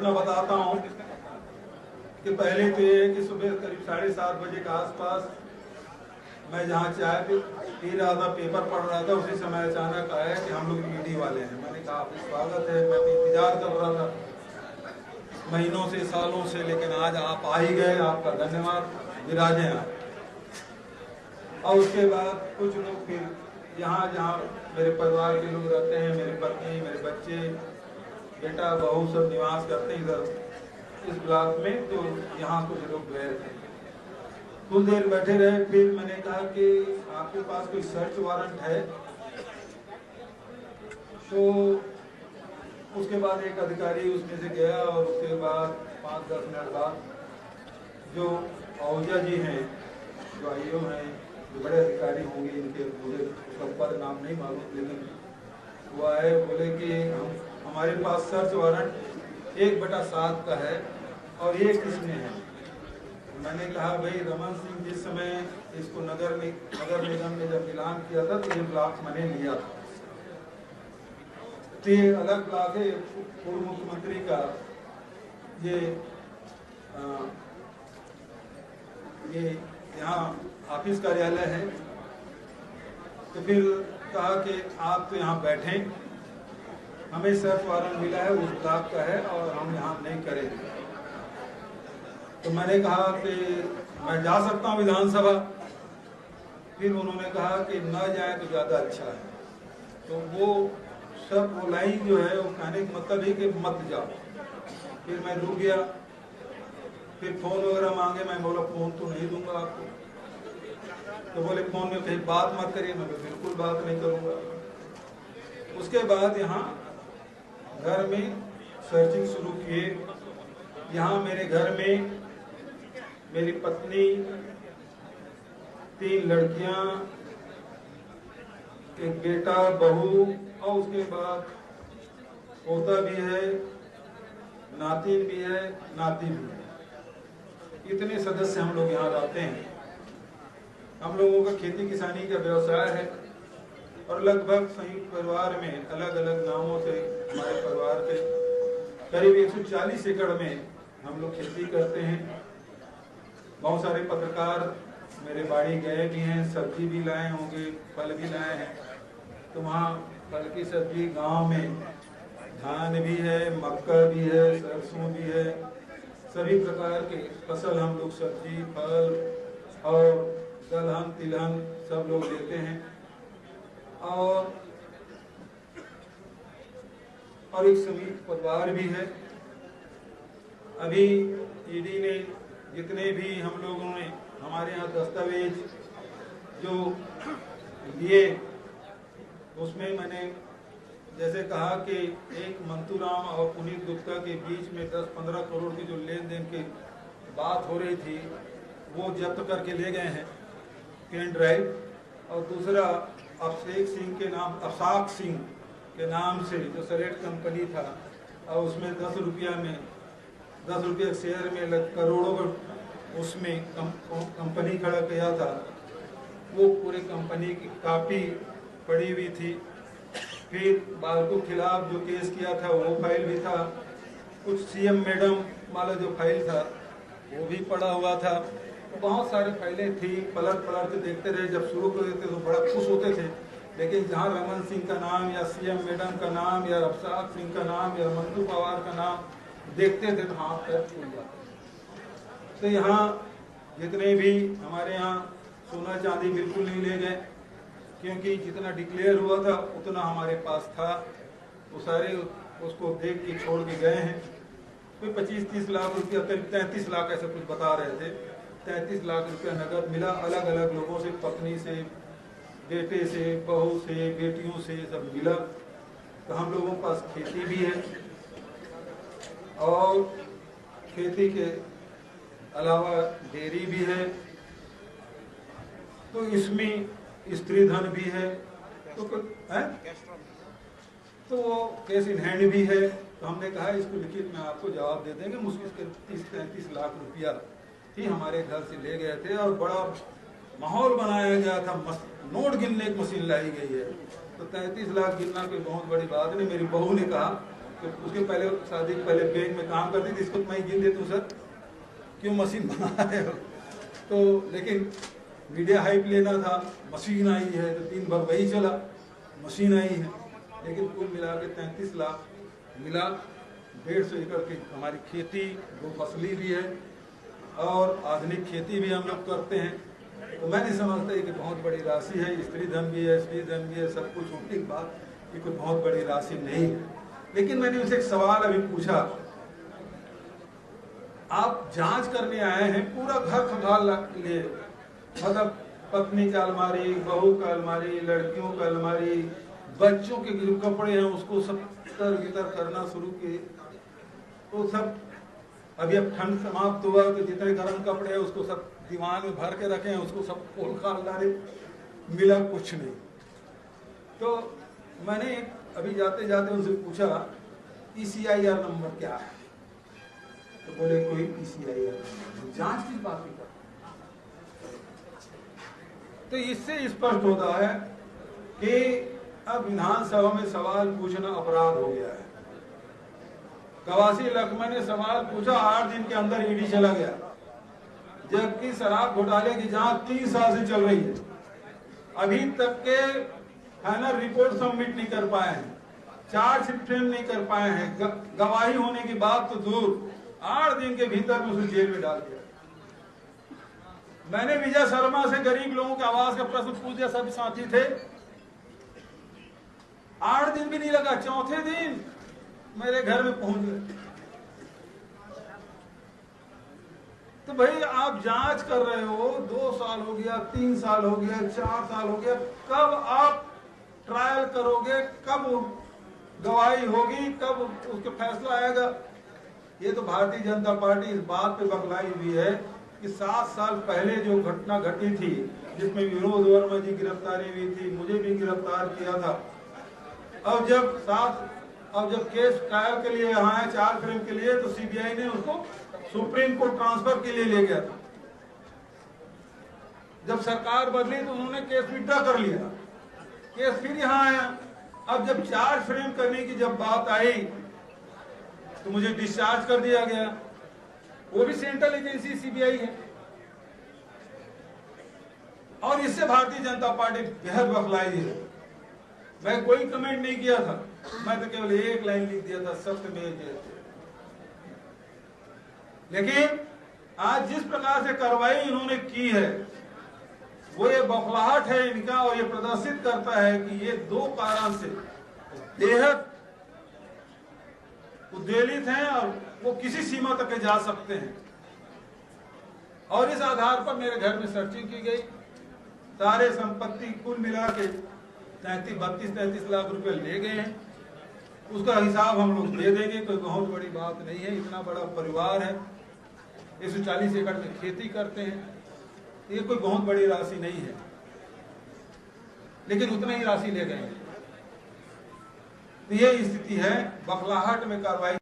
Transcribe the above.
अपना बताता हूँ कि पहले तो ये है कि सुबह करीब 7:30 बजे के आसपास मैं जहाँ चाय पी रहा था, पेपर पढ़ रहा था, उसी समय अचानक आया कि हम लोग ईडी वाले हैं। मैंने कहा आपका स्वागत है, मैं तो इंतजार कर रहा था महीनों से सालों से, लेकिन आज आप आ ही गए, आपका धन्यवाद, विराजें आप। और उसके बाद कुछ लोग फिर यहाँ जहाँ मेरे परिवार के लोग रहते हैं, मेरी पत्नी, मेरे बच्चे, बेटा बहू सब निवास करते हैं इधर इस ब्लॉक में, तो यहाँ कुछ लोग गए थे, कुछ देर बैठे रहे। फिर मैंने कहा कि आपके पास कोई सर्च वारंट है? तो उसके बाद एक अधिकारी उसमें से गया और उसके बाद 5-10 मिनट बाद जो आहूजा जी हैं, जो आईओ हैं, जो बड़े अधिकारी होंगे, इनके मुझे उसका पद नाम नहीं मालूम, लेकिन वो आए, बोले कि हमारे पास सर्च वारंट 1/7 का है और ये किसने है? मैंने कहा भाई रमन सिंह जिस समय इसको नगर निगम ने जब ऐलान किया था तो ये ब्लॉक मैंने लिया था। तो ये अलग ब्लॉक है, पूर्व मुख्यमंत्री का ये यहाँ ऑफिस कार्यालय है। तो फिर कहा कि आप तो यहाँ बैठें, हमें सर्च वारंट मिला है, उस ब्लॉक का है और हम यहाँ नहीं करेंगे। तो मैंने कहा कि मैं जा सकता हूँ विधानसभा? फिर उन्होंने कहा कि न जाए तो ज़्यादा अच्छा है। तो वो सब वो लाइन जो है वो कहने का मतलब है कि मत जाओ। फिर मैं रुक गया, फिर फ़ोन वगैरह मांगे, मैं बोला फ़ोन तो नहीं दूंगा आपको। तो बोले फ़ोन में कहीं बात मत करिए, मैं बिल्कुल बात नहीं करूँगा। उसके बाद यहाँ घर में सर्चिंग शुरू किए। यहाँ मेरे घर में मेरी पत्नी, 3 लड़कियाँ, एक बेटा, बहू और उसके बाद पोता भी है, नातिन भी है, नाती भी है। इतने सदस्य हम लोग यहाँ रहते हैं। हम लोगों का खेती किसानी का व्यवसाय है और लगभग संयुक्त परिवार में अलग अलग नामों से हमारे परिवार के करीब 140 एकड़ में हम लोग खेती करते हैं। बहुत सारे पत्रकार मेरे बाड़ी गए भी हैं, सब्जी भी लाए होंगे, फल भी लाए हैं। तो वहाँ फल की सब्जी गांव में धान भी है, मक्का भी है, सरसों भी है, सभी प्रकार के फसल हम लोग सब्जी, फल और दलहन तिलहन सब लोग लेते हैं। और एक संयुक्त परिवार भी है। अभी ईडी ने जितने भी हम लोगों ने हमारे यहाँ दस्तावेज जो लिए, उसमें मैंने जैसे कहा कि एक मंतूराम और पुनीत गुप्ता के बीच में 10-15 करोड़ की जो लेन देन की बात हो रही थी वो जब्त करके ले गए हैं पेन ड्राइव। और दूसरा अफसाक सिंह के नाम से जो सलेट कंपनी था और उसमें 10 रुपया शेयर में करोड़ों का उसमें कंपनी खड़ा किया था, वो पूरे कंपनी की कापी पड़ी हुई थी। फिर बालको खिलाफ जो केस किया था वो फाइल भी था, कुछ सीएम मैडम वाला जो फाइल था वो भी पड़ा हुआ था। बहुत सारे फाइलें थी, पलट के देखते रहे। जब शुरू कर देते तो बड़ा खुश होते थे, लेकिन जहाँ रमन सिंह का नाम या सीएम मैडम का नाम या अफसाक सिंह का नाम या मंटू पवार का नाम देखते थे तो हाथ पैर फूल जाते। तो यहाँ जितने भी हमारे यहाँ सोना चांदी बिल्कुल नहीं ले गए, क्योंकि जितना डिक्लेयर हुआ था उतना हमारे पास था, वो सारे उसको देख के छोड़ के गए हैं। कोई 25-30 लाख रुपया, करीब 33 लाख ऐसा कुछ बता रहे थे, 33 लाख रुपया नगद मिला अलग अलग लोगों से, पत्नी से, बेटे से, बहू से, बेटियों से सब मिला। तो हम लोगों के पास खेती भी है और खेती के अलावा डेयरी भी है, तो इसमें स्त्री धन भी है, तो वो केस इन हैंड भी है। तो हमने कहा इसको लिखित में आपको जवाब दे देंगे। मुश्किल के 30-33 लाख रुपया ही हमारे घर से ले गए थे और बड़ा माहौल बनाया गया था, नोट गिनने की मशीन लाई गई है। तो 33 लाख गिनना कोई बहुत बड़ी बात नहीं। मेरी बहू ने कहा कि उसके पहले शादी के पहले बैंक में काम करती थी, इसको मैं गिन देता हूँ सर, क्यों मशीन बना रहे हो। तो लेकिन मीडिया हाइप लेना था, मशीन आई है तो दिन भर वही चला, मशीन आई है। लेकिन कुल मिला के 33 लाख मिला। 150 एकड़ की हमारी खेती, 2 फसली भी है और आधुनिक खेती भी हम लोग करते हैं। तो मैं नहीं समझता कि बहुत बड़ी राशि है, स्त्री धन भी है, स्त्री धन भी है, सब कुछ होने के बाद ये कोई बहुत बड़ी राशि नहीं है। लेकिन मैंने उनसे एक सवाल अभी पूछा, आप जांच करने आए हैं, पूरा घर खंगाल लिए, मतलब पत्नी का अलमारी, बहू का अलमारी, लड़कियों का अलमारी, बच्चों के जो कपड़े हैं उसको सब तर करना शुरू किए। तो सब अभी अब ठंड समाप्त हुआ तो जितने गर्म कपड़े हैं उसको सब दीवान में भर के रखे हैं, उसको सब खोल खाल डाले, मिला कुछ नहीं। तो मैंने अभी जाते जाते उनसे पूछा ECIR नंबर क्या है, तो बोले कोई ECIR नंबर, जांच की बात नहीं करता। तो इससे स्पष्ट होता है कि अब विधानसभा में सवाल पूछना अपराध हो गया है। कवासी लखमा ने सवाल पूछा, 8 दिन के अंदर ईडी चला गया, जबकि शराब घोटाले की जांच 3 साल से चल रही है। अभी तक के फाइनल रिपोर्ट सबमिट नहीं कर पाए हैं, चार्जशीट फ्रेम नहीं कर पाए हैं, गवाही होने की बात तो दूर, 8 दिन के भीतर में उसे जेल में डाल दिया। मैंने विजय शर्मा से गरीब लोगों के आवास का प्रश्न पूछ दिया, सब साथी थे, 8 दिन भी नहीं लगा, चौथे दिन मेरे घर में पहुंच गए। तो भाई आप जांच कर रहे हो, 2 साल हो गया, 3 साल हो गया, 4 साल हो गया, कब आप ट्रायल करोगे, कब गवाही होगी, कब उसका फैसला आएगा। ये तो भारतीय जनता पार्टी इस बात पे बखलाई हुई है कि 7 साल पहले जो घटना घटी थी, जिसमें विनोद वर्मा जी गिरफ्तारी हुई थी, मुझे भी गिरफ्तार किया था। अब जब केस ट्रायल के लिए यहाँ है, 4 फ्रेम के लिए, तो CBI ने उसको सुप्रीम कोर्ट ट्रांसफर के लिए ले गया था। जब सरकार बदली तो उन्होंने केस विड्रॉ कर लिया, केस फिर यहाँ आया। अब जब 4 फ्रेम करने की जब बात आई तो मुझे डिस्चार्ज कर दिया गया, वो भी सेंट्रल एजेंसी CBI है। और इससे भारतीय जनता पार्टी बेहद बखलाई है। मैं कोई कमेंट नहीं किया था, मैं तो केवल एक लाइन लिख दिया था, सत्यमेव जयते। लेकिन आज जिस प्रकार से कार्रवाई इन्होंने की है, वो ये बौखलाहट है इनका, और ये प्रदर्शित करता है कि ये 2 कारण से बेहद उद्वेलित हैं और वो किसी सीमा तक जा सकते हैं। और इस आधार पर मेरे घर में सर्चिंग की गई, सारे संपत्ति कुल मिला के 32-33 लाख रुपए ले गए हैं। उसका हिसाब हम लोग दे देंगे, कोई बहुत बड़ी बात नहीं है। इतना बड़ा परिवार है, 140 एकड़ में खेती करते हैं, ये कोई बहुत बड़ी राशि नहीं है, लेकिन उतना ही राशि ले गए हैं। तो ये स्थिति है, बखलाहट में कार्रवाई